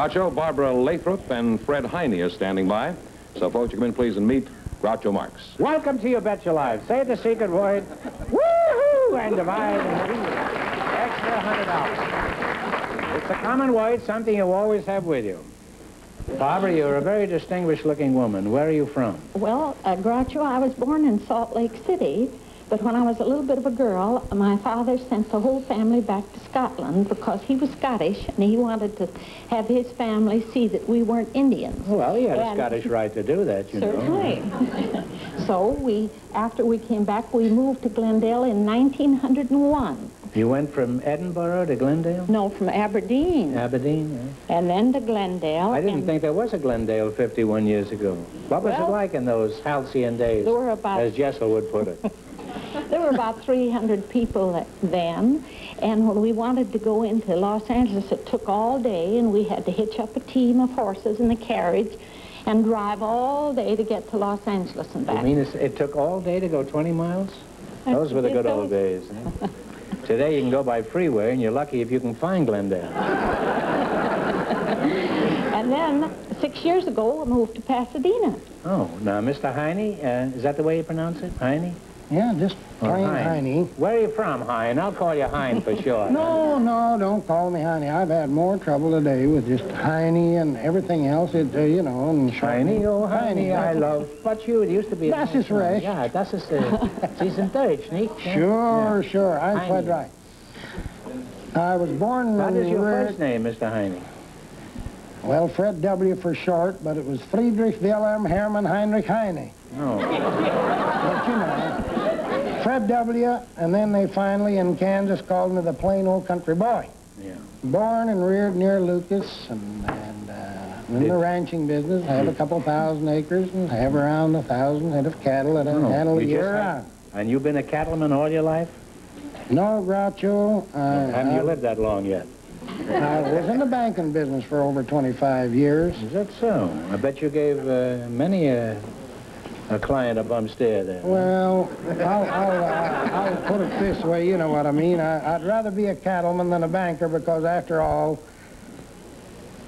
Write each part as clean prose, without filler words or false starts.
Groucho, Barbara Lathrop, and Fred Heine are standing by. So, folks, you come in, please, and meet Groucho Marx. Welcome to You Bet Your Life. Say the secret word, woo-hoo, and divide and receive extra $100. It's a common word, something you always have with you. Barbara, you're a very distinguished-looking woman. Where are you from? Well, Groucho, I was born in Salt Lake City, but when I was a little bit of a girl, my father sent the whole family back to Scotland because he was Scottish, and he wanted to have his family see that we weren't Indians. Well, he had a Scottish right to do that, you know. Certainly. So after we came back, we moved to Glendale in 1901. You went from Edinburgh to Glendale? No, from Aberdeen. Aberdeen, yeah. And then to Glendale. I didn't think there was a Glendale 51 years ago. What was it like in those halcyon days, there were about, as Jessel would put it? There were about 300 people then, and when we wanted to go into Los Angeles, it took all day, and we had to hitch up a team of horses in a carriage and drive all day to get to Los Angeles and back. You mean it took all day to go 20 miles? Those were the good old days. Eh? Today you can go by freeway, and you're lucky if you can find Glendale. And then, 6 years ago, we moved to Pasadena. Oh, now, Mr. Heine, is that the way you pronounce it, Heine? Yeah, just plain Heine. Where are you from, Heine? I'll call you Heine for short. No, don't call me Heine. I've had more trouble today with just Heine and everything else. And Heine, oh Heine, I love. But it used to be. Das ist recht. Yeah, das ist, Sie sind Deutsch, nicht? Sure, sure. I'm quite right. I was born... What is your first name, Mr. Heine? Well, Fred W. for short, but it was Friedrich Wilhelm Hermann Heinrich Heine. Oh. But you know, Fred W., and then they finally in Kansas called me the plain old country boy. Yeah. Born and reared near Lucas, and in the ranching business. I have a couple thousand acres and have around 1,000 head of cattle that I handle a year round. And you've been a cattleman all your life? No, Groucho. Haven't you lived that long yet? I was in the banking business for over 25 years. Is that so? I bet you gave many a client a bum stare there. Well, I'll put it this way, you know what I mean. I'd rather be a cattleman than a banker because, after all,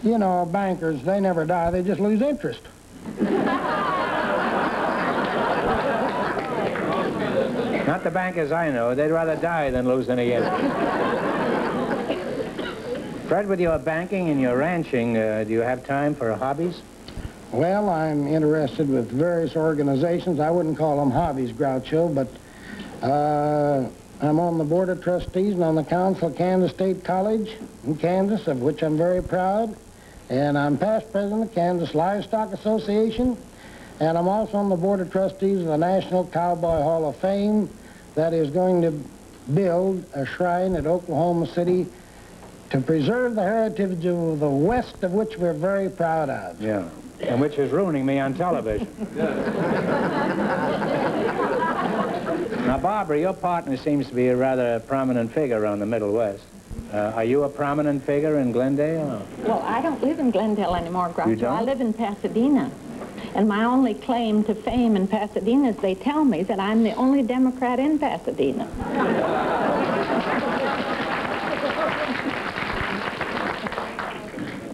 you know, bankers, they never die, they just lose interest. Not the bankers I know. They'd rather die than lose any interest. Fred, with your banking and your ranching, do you have time for hobbies? Well, I'm interested with various organizations. I wouldn't call them hobbies, Groucho, but I'm on the Board of Trustees and on the Council of Kansas State College in Kansas, of which I'm very proud. And I'm past president of Kansas Livestock Association. And I'm also on the Board of Trustees of the National Cowboy Hall of Fame that is going to build a shrine at Oklahoma City to preserve the heritage of the West, of which we're very proud of. Yeah, and which is ruining me on television. Now, Barbara, your partner seems to be a rather prominent figure around the Middle West. Are you a prominent figure in Glendale? Well, I don't live in Glendale anymore, Groucho. You don't? I live in Pasadena. And my only claim to fame in Pasadena is they tell me that I'm the only Democrat in Pasadena.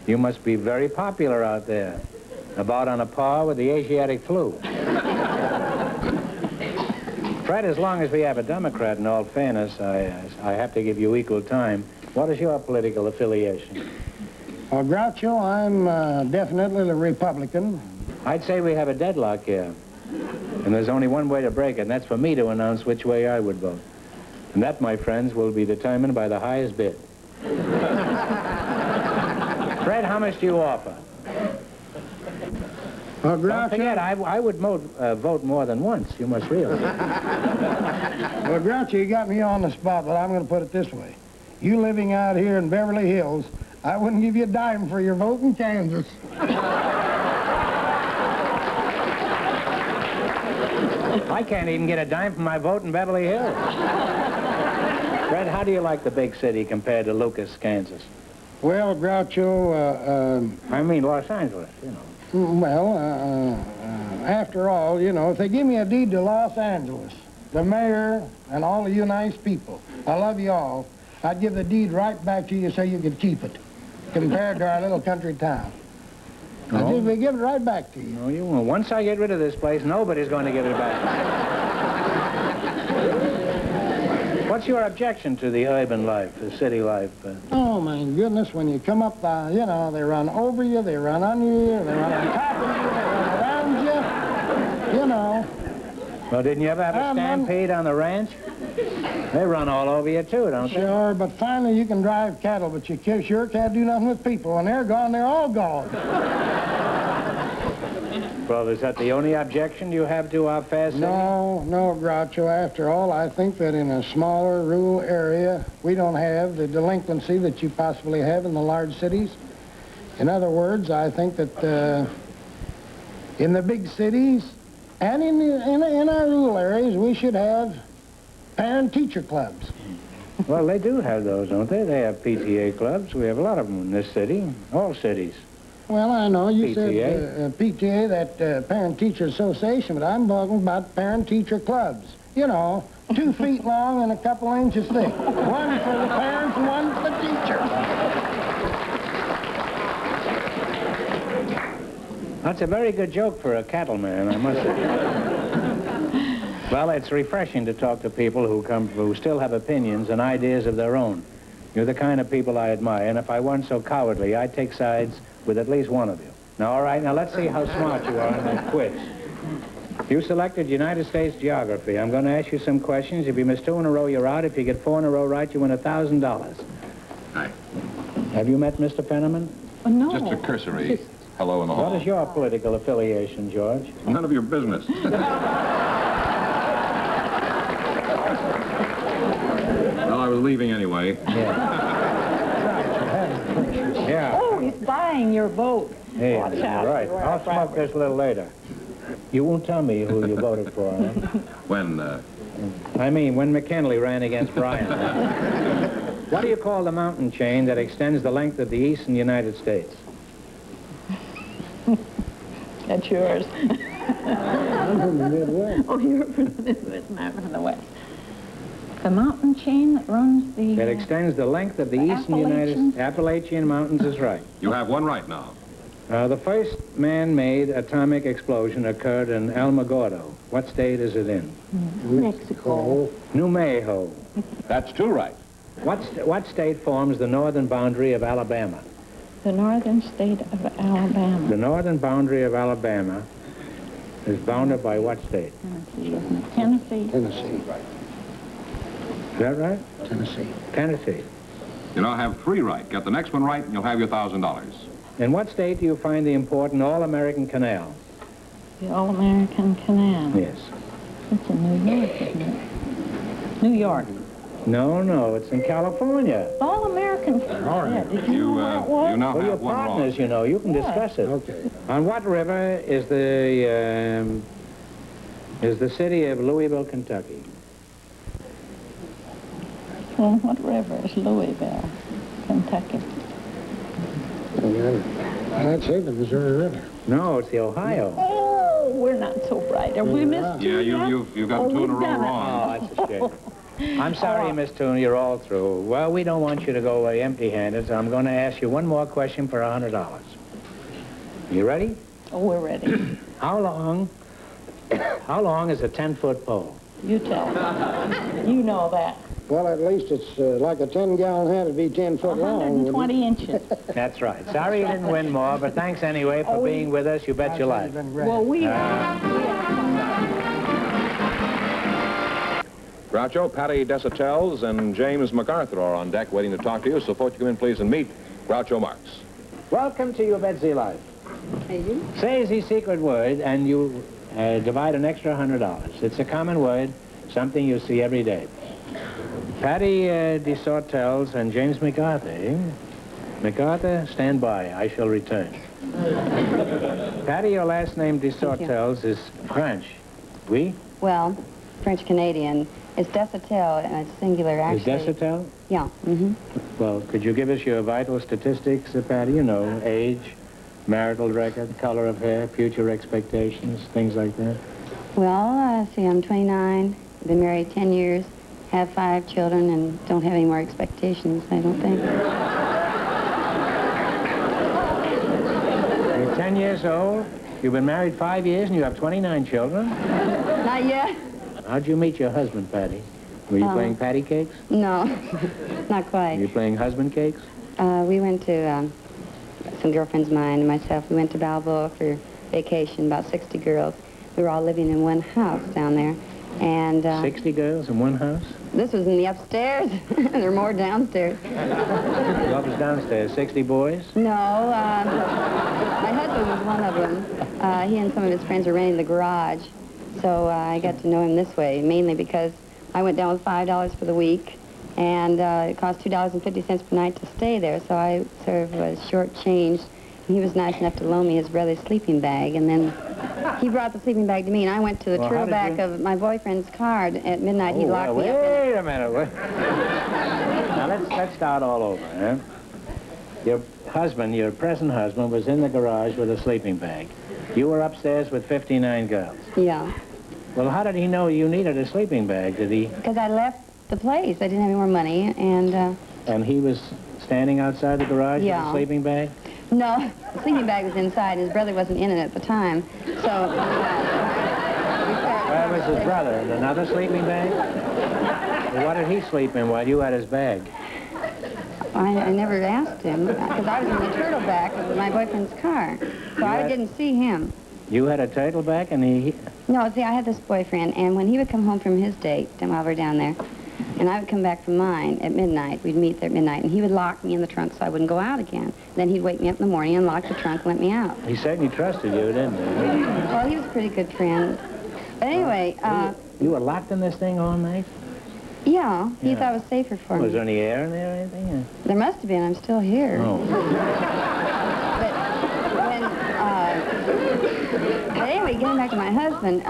You must be very popular out there, about on a par with the Asiatic flu. Fred, as long as we have a Democrat, in all fairness, I have to give you equal time. What is your political affiliation? Well, Groucho, I'm definitely a Republican. I'd say we have a deadlock here. And there's only one way to break it, and that's for me to announce which way I would vote. And that, my friends, will be determined by the highest bid. Fred, how much do you offer? Well, Groucho, don't forget, I would vote more than once, you must realize. Well, Groucho, you got me on the spot, but I'm going to put it this way. You living out here in Beverly Hills, I wouldn't give you a dime for your vote in Kansas. I can't even get a dime for my vote in Beverly Hills. Fred, how do you like the big city compared to Lucas, Kansas? Well, Groucho, I mean Los Angeles, you know. Well, after all, you know, if they give me a deed to Los Angeles, the mayor and all of you nice people, I love you all, I'd give the deed right back to you so you could keep it. compared to our little country town. I think we give it right back to you. No, you won't. Once I get rid of this place, nobody's going to give it back. What's your objection to the urban life, the city life? Oh, my goodness, when you come up, you know, they run over you, they run on you, they run on top of you, they run around you, you know. Well, didn't you ever have a stampede on the ranch? They run all over you, too, don't they? Sure, but finally you can drive cattle, but you sure can't do nothing with people. When they're gone, they're all gone. Well, is that the only objection you have to our fair city? No, Groucho. After all, I think that in a smaller rural area, we don't have the delinquency that you possibly have in the large cities. In other words, I think that in the big cities and in our rural areas, we should have parent-teacher clubs. Well, they do have those, don't they? They have PTA clubs. We have a lot of them in this city, all cities. Well, I know you PTA? said PTA, that Parent-Teacher Association, but I'm talking about parent-teacher clubs. You know, 2 feet long and a couple inches thick. One for the parents and one for the teachers. That's a very good joke for a cattleman, I must say. Well, it's refreshing to talk to people who still have opinions and ideas of their own. You're the kind of people I admire, and if I weren't so cowardly, I'd take sides with at least one of you. Now, all right, now let's see how smart you are in that quiz. You selected United States geography. I'm going to ask you some questions. If you miss 2 in a row, you're out. If you get 4 in a row right, you win $1,000. Hi. Have you met Mr. Fenneman? Oh, no. Just a cursory hello in the hall. What is your political affiliation, George? None of your business. Well, I was leaving anyway. Yeah. Oh, he's buying your vote. Hey, Watch out. right. I'll smoke this a little later. You won't tell me who you voted for, huh? When, I mean, when McKinley ran against Bryan. What do you call the mountain chain that extends the length of the eastern United States? That's yours. I'm from the Midwest. Oh, you're from the Midwest, and I'm from the West. The mountain chain that runs the... That extends the length of the eastern Appalachians? Appalachian Mountains is right. you have one right now. The first man-made atomic explosion occurred in Alamogordo. What state is it in? Mexico. New Mexico. That's 2 right. What state forms the northern boundary of Alabama? The northern state of Alabama. The northern boundary of Alabama is bounded by what state? Tennessee, isn't it? Tennessee. Tennessee. Is that right? Tennessee. Tennessee. You now have 3 right. Get the next one right, and you'll have your $1,000. In what state do you find the important All-American Canal? The All-American Canal. Yes. It's in New York, isn't it? New York. No, it's in California. All-American Canal. Yeah, did you You, know that was? you now Well, you're have one partners, wrong. you know. You can discuss it. Okay. On what river is the city of Louisville, Kentucky? Well, what river is Louisville, Kentucky? I'd say the Missouri River. No, it's the Ohio. Oh, we're not so bright. Have we missed Yeah, you've got 2 in a row we've done it. wrong. Oh, that's a shame. I'm sorry, Miss Toon, you're all through. Well, we don't want you to go away empty-handed, so I'm going to ask you one more question for $100. You ready? Oh, we're ready. How long is a 10-foot pole? You tell me. You know that. Well, at least it's like a 10-gallon hat. It'd be 10 foot long. 120 inches. That's right. Sorry you didn't win more, but thanks anyway for being with us. You bet your life. Well, we are. Groucho, Patty Desaultels, and James McArthur are on deck waiting to talk to you, so won't you come in, please, and meet Groucho Marx. Welcome to your Betsy Life. Say the secret word, and you divide an extra $100. It's a common word, something you see every day. Patty Desaultels and James McArthur, eh? McArthur, stand by. I shall return. Patty, your last name, Desaultels, is French. Oui? Well, French-Canadian. It's Desautels, and it's singular, actually. Is Desautels? Yeah. Mm-hmm. Well, could you give us your vital statistics, Patty? You know, age, marital record, color of hair, future expectations, things like that. Well, see, I'm 29, been married 10 years, have 5 children, and don't have any more expectations, I don't think. 10 years old. You've been married 5 years and you have 29 children. Not yet. How'd you meet your husband, Patty? Were you playing patty cakes? No, not Were quite. you playing husband cakes? We went to, some girlfriends of mine and myself, we went to Balboa for vacation, about 60 girls. We were all living in one house down there. And 60 girls in one house? this was in the upstairs. There are more downstairs. What was downstairs? 60 boys? No, my husband was one of them. He and some of his friends were renting the garage. So I got to know him this way, mainly because I went down with $5 for the week, and it cost $2.50 per night to stay there, so I sort of was shortchanged. He was nice enough to loan me his brother's sleeping bag, and then he brought the sleeping bag to me, and I went to the turtleback of my boyfriend's car. At midnight, he locked me up in it. Wait a minute. Now, let's start all over, huh? Your husband, your present husband, was in the garage with a sleeping bag. You were upstairs with 59 girls. Yeah. Well, how did he know you needed a sleeping bag? Did he? Because I left the place. I didn't have any more money, and... And he was standing outside the garage with a sleeping bag? No, the sleeping bag was inside. His brother wasn't in it at the time, so... Where was his brother? In another sleeping bag? Well, what did he sleep in while you had his bag? I never asked him, because I was in the turtleback of my boyfriend's car, so I didn't see him. You had a turtleback and he... No, see, I had this boyfriend, and when he would come home from his date, and while we were down there, and I would come back from mine at midnight, we'd meet there at midnight, and he would lock me in the trunk so I wouldn't go out again. Then he'd wake me up in the morning, unlock the trunk, and let me out. He certainly trusted you, didn't he? Well, he was a pretty good friend. But anyway, You were locked in this thing all night? yeah, he thought it was safer for me. Was there any air in there or anything? There must have been. I'm still here. Oh. But anyway, getting back to my husband,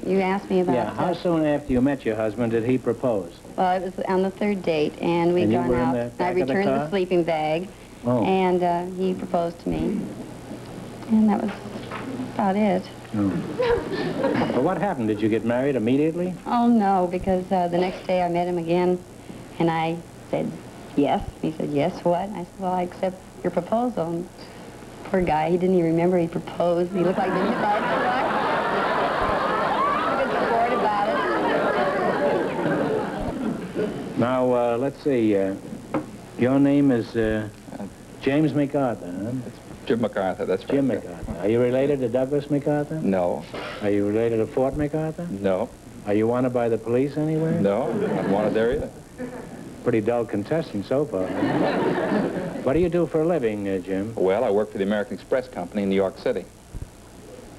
you asked me about... Yeah, how soon after you met your husband did he propose? Well, it was on the third date, and we'd gone out. I returned the sleeping bag, and he proposed to me. And that was about it. Well, what happened? Did you get married immediately? Oh, no, because the next day I met him again, and I said, yes. He said, yes, what? I said, well, I accept your proposal. And poor guy, he didn't even remember he proposed. He looked like he didn't hit that good sport about it. Now, let's see. Your name is James McArthur, huh? Jim McArthur, that's right. Jim McArthur. Are you related to Douglas MacArthur? No. Are you related to Fort MacArthur? No. Are you wanted by the police anywhere? No, not wanted there either. Pretty dull contestant so far. What do you do for a living, Jim? Well, I work for the American Express Company in New York City.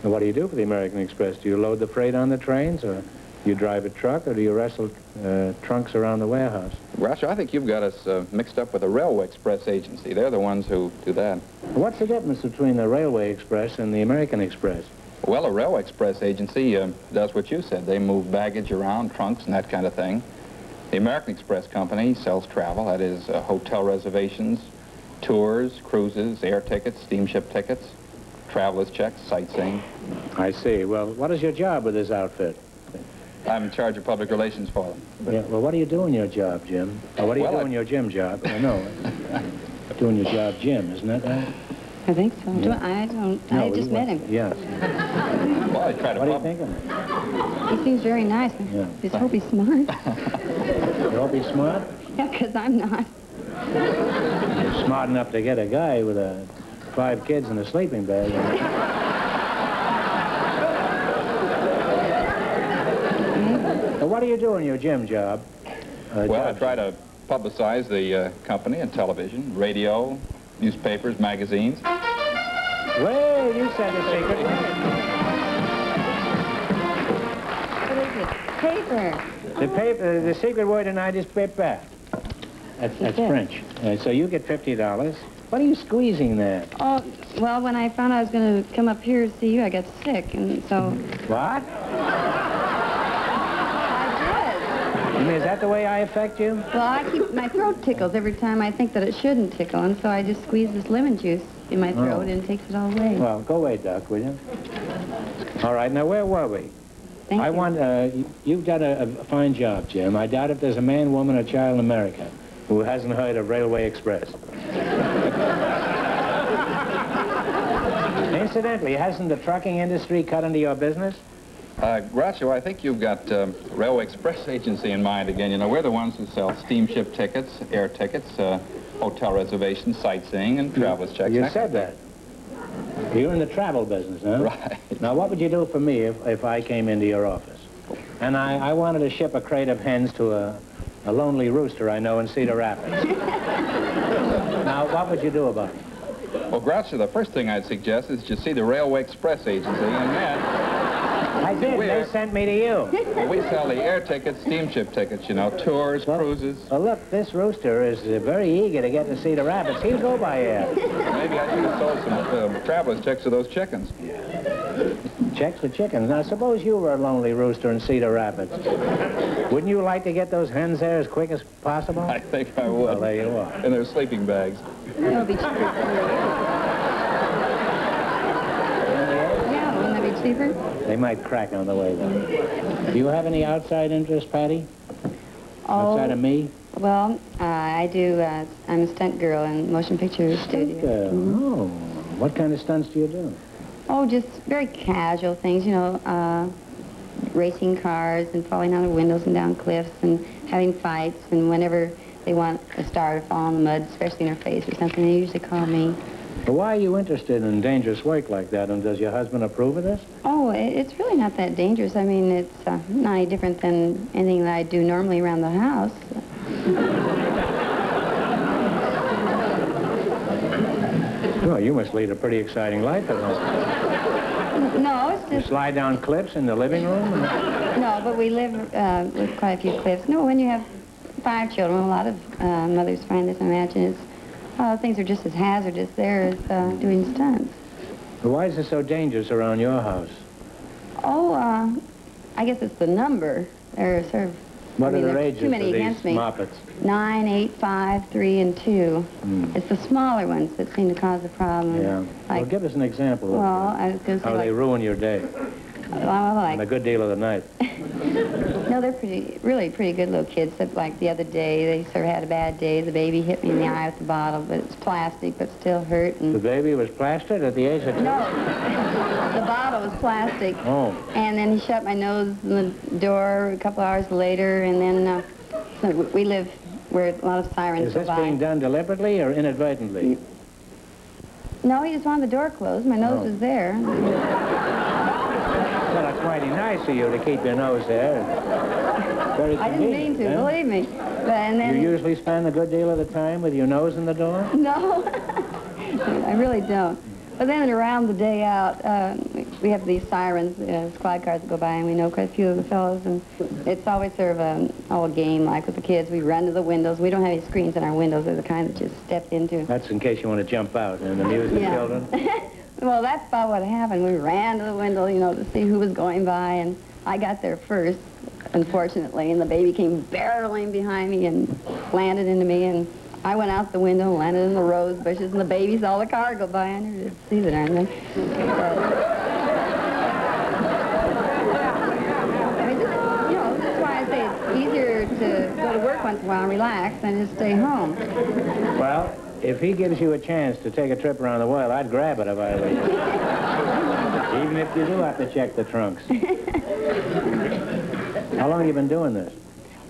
And what do you do for the American Express? Do you load the freight on the trains, or do you drive a truck, or do you wrestle trunks around the warehouse? Rasher, I think you've got us mixed up with the Railway Express Agency. They're the ones who do that. What's the difference between the Railway Express and the American Express? Well, a Railway Express Agency does what you said. They move baggage around, trunks, and that kind of thing. The American Express Company sells travel, that is hotel reservations, tours, cruises, air tickets, steamship tickets, traveler's checks, sightseeing. I see. Well, what is your job with this outfit? I'm in charge of public relations for them. Yeah, well, what do you do in your job, Jim? Or what do you do in your Jim job? No, doing your job, Jim, isn't that right? I think so. Yeah. I just met him. Yes. Well, I try to... What do you think of him? He seems very nice. Yeah. Just hope he's smart. You hope he's smart? Yeah, because I'm not. You're smart enough to get a guy with 5 kids and a sleeping bag. So what do you do in your Jim job? Well, I try to publicize the company on television, radio, newspapers, magazines. Well, you said the secret. What is it? Paper. The secret word tonight is paper. That's French. So you get $50. What are you squeezing there? Oh, well, when I found I was going to come up here to see you, I got sick, and so... What? I You mean, is that the way I affect you? did. Well, my throat tickles every time I think that it shouldn't tickle, and so I just squeeze this lemon juice in my throat, and it takes it all away. Well, go away, Duck, will you? All right, now where were we? Thank you. You've got a fine job, Jim. I doubt if there's a man, woman, or child in America who hasn't heard of Railway Express. Incidentally, hasn't the trucking industry cut into your business? Groucho, I think you've got Railway Express Agency in mind again. You know, we're the ones who sell steamship tickets, air tickets, hotel reservations, sightseeing, and traveler's checks. You said that. You're in the travel business, huh? Right. Now, what would you do for me if I came into your office? And I wanted to ship a crate of hens to a lonely rooster I know in Cedar Rapids. Now, what would you do about it? Well, Groucho, the first thing I'd suggest is you see the Railway Express Agency, and then... I did. They sent me to you. Well, we sell the air tickets, steamship tickets, you know, tours, cruises. Well, look, this rooster is very eager to get to Cedar Rapids. He'll go by air. Maybe I should have sold some traveler's checks to those chickens. Checks for chickens. Now, suppose you were a lonely rooster in Cedar Rapids. Wouldn't you like to get those hens there as quick as possible? I think I would. Well, there you are. In their sleeping bags. It'll be cheaper. Yeah, wouldn't that be cheaper? They might crack on the way, though. Do you have any outside interest, Patty? Outside of me? Well, I do. I'm a stunt girl in motion picture studio. Oh, what kind of stunts do you do? Oh, just very casual things, you know, racing cars and falling out of windows and down cliffs and having fights. And whenever they want a star to fall in the mud, especially in her face or something, they usually call me. But why are you interested in dangerous work like that? And does your husband approve of this? Oh, it's really not that dangerous. I mean, it's not any different than anything that I do normally around the house. Well, you must lead a pretty exciting life at home. No, it's just... You slide down cliffs in the living room? No, but we live with quite a few cliffs. No, when you have 5 children, a lot of mothers find this, I imagine, things are just as hazardous there as doing stunts. But why is it so dangerous around your house? Oh, I guess it's the number. They're sort of... What are their ages too many of these against me. moppets? 9, 8, 5, 3, and 2. It's the smaller ones that seem to cause the problem. Yeah. Like, Well, give us an example well, of I was going to say how they ruin your day. like, And a good deal of the night. no, they're really pretty good little kids. Except like the other day, they sort of had a bad day. The baby hit me in the eye with the bottle, but it's plastic, but still hurt. And The baby was plastered at the age of 2? no, the bottle was plastic. Oh. And then he shut my nose in the door a couple hours later, and then so we live where a lot of sirens Is go this by. being done deliberately or inadvertently? No, he just wanted the door closed. My nose was there. Well, it's mighty nice of you to keep your nose there. Very I didn't mean to, believe me. But, and then, You usually spend a good deal of the time with your nose in the door? No, I really don't. But then around the day out, we have these sirens, squad cars that go by, and we know quite a few of the fellows, and it's always sort of a game like with the kids. We run to the windows. We don't have any screens in our windows. They're the kind that just step into. That's in case you want to jump out and amuse the children. Well, that's about what happened. We ran to the window, you know, to see who was going by, and I got there first, unfortunately, and the baby came barreling behind me and landed into me, and I went out the window and landed in the rose bushes, and the baby saw the car go by. I never did see the darn thing. I mean, you know, that's why I say it's easier to go to work once in a while and relax than to stay home. Well, if he gives you a chance to take a trip around the world, I'd grab it if I were you. Even if you do have to check the trunks. How long have you been doing this?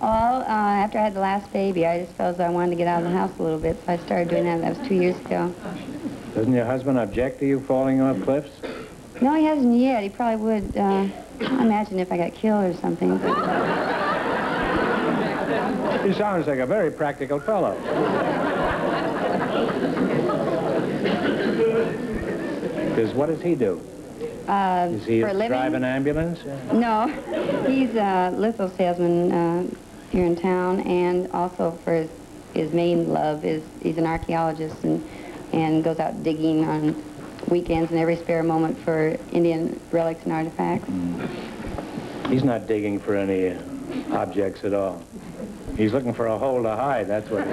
Well, after I had the last baby, I just felt as though I wanted to get out of the house a little bit, so I started doing that. That was 2 years ago. Doesn't your husband object to you falling off cliffs? No, he hasn't yet. He probably would, I imagine, if I got killed or something. But, He sounds like a very practical fellow. Because what does he do? Is he for a living? drive an ambulance? No, he's a litho salesman here in town, and also for his main love is he's an archaeologist and goes out digging on weekends and every spare moment for Indian relics and artifacts. He's not digging for any objects at all. He's looking for a hole to hide, that's what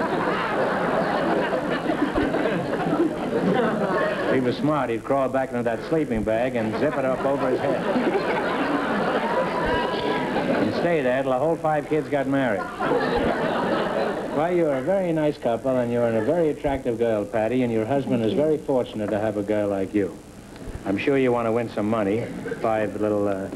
If he was smart, he'd crawl back into that sleeping bag and zip it up over his head. And stay there till the whole 5 kids got married. Well, you're a very nice couple, and you're a very attractive girl, Patty, and your husband is very fortunate to have a girl like you. I'm sure you want to win some money. 5 little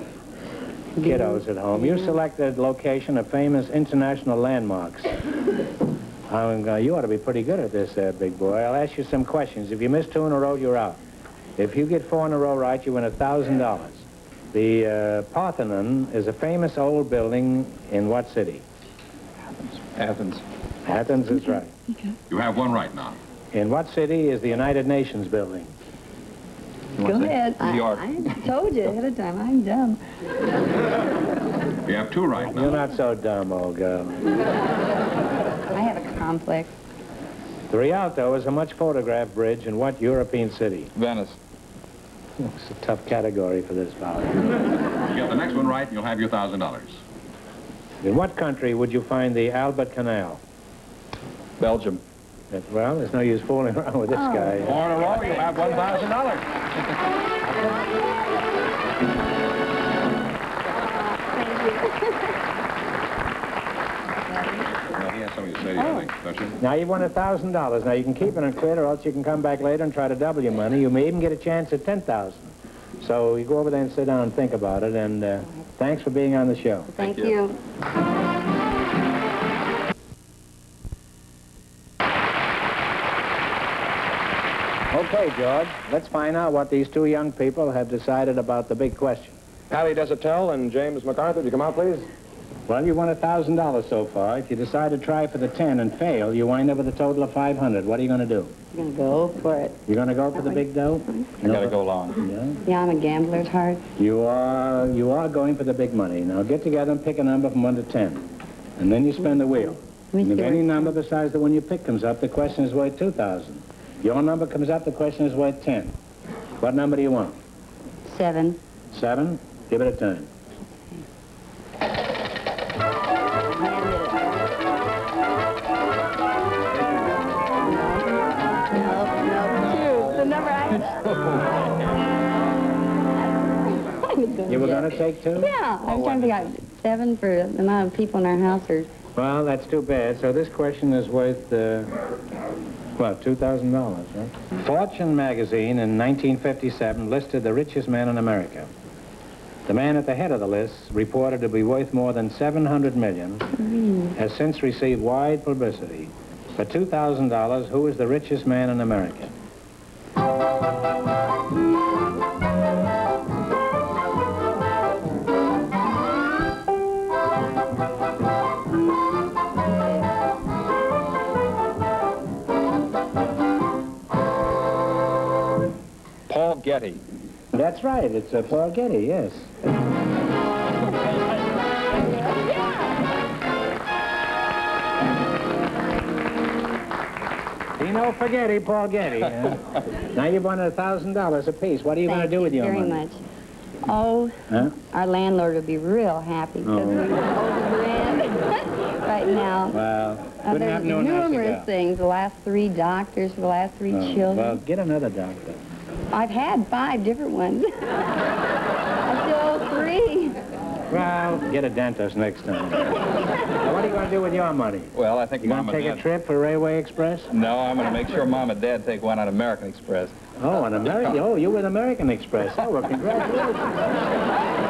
kiddos at home. You selected location of famous international landmarks. You ought to be pretty good at this, big boy. I'll ask you some questions. If you miss 2 in a row, you're out. If you get 4 in a row right, you win $1,000. The Parthenon is a famous old building in what city? Athens. Athens is right. Okay. You have 1 right now. In what city is the United Nations building? Go ahead. New York. I told you ahead of time. I'm dumb. You have 2 right now. You're not so dumb, old girl. I have a complex. The Rialto is a much photographed bridge in what European city? Venice. It's a tough category for this fellow. You get the next one right, and you'll have your $1,000. In what country would you find the Albert Canal? Belgium. Well, there's no use fooling around with this guy. 4 in a row, you have $1,000. Well, he has something to say to you, I think, don't you? Now, you've won $1,000. Now, you can keep it and quit, or else you can come back later and try to double your money. You may even get a chance at $10,000. So you go over there and sit down and think about it, and thanks for being on the show. Thank you. Okay, George, let's find out what these 2 young people have decided about the big question. Patty Desaultels and James McArthur, would you come out, please? Well, you won $1,000 so far. If you decide to try for the 10 and fail, you wind up with a total of $500. What are you going to do? I'm going to go for it. You're going to go for the big dough? I gotta go long. Yeah. Yeah, I'm a gambler at heart. You are going for the big money. Now get together and pick a number from 1 to 10. And then you spin the wheel. And if any number besides the one you pick comes up, the question is worth $2,000. Your number comes up, the question is worth 10. What number do you want? 7. 7? Give it a turn. No. 2. The number I You were going to take 2? Yeah, I was trying to figure out 7 for the amount of people in our house. Or Well, that's too bad. So this question is worth, what, $2,000, right? Fortune magazine in 1957 listed the richest man in America. The man at the head of the list, reported to be worth more than $700 million, has since received wide publicity. For $2,000, who is the richest man in America? Paul Getty. That's right. It's Paul Getty, yes. Dino Forgetti, Paul Getty. Now you've won $1,000 apiece. What are you going to do with your money? Thank you very much. Oh, Huh? our landlord would be real happy because we own the land right now. Well, couldn't There's happen to a nicer numerous gal. things. The last 3 doctors for the last 3 children. Well, get another doctor. I've had 5 different ones. I still owe 3. Well, get a dentist next time. Now, what are you going to do with your money? Well, I think You going Mom to and take a Dad... trip for Railway Express? No, I'm going to make sure Mom and Dad take one on American Express. Oh, an American. Oh, you with American Express. Oh, well, congratulations.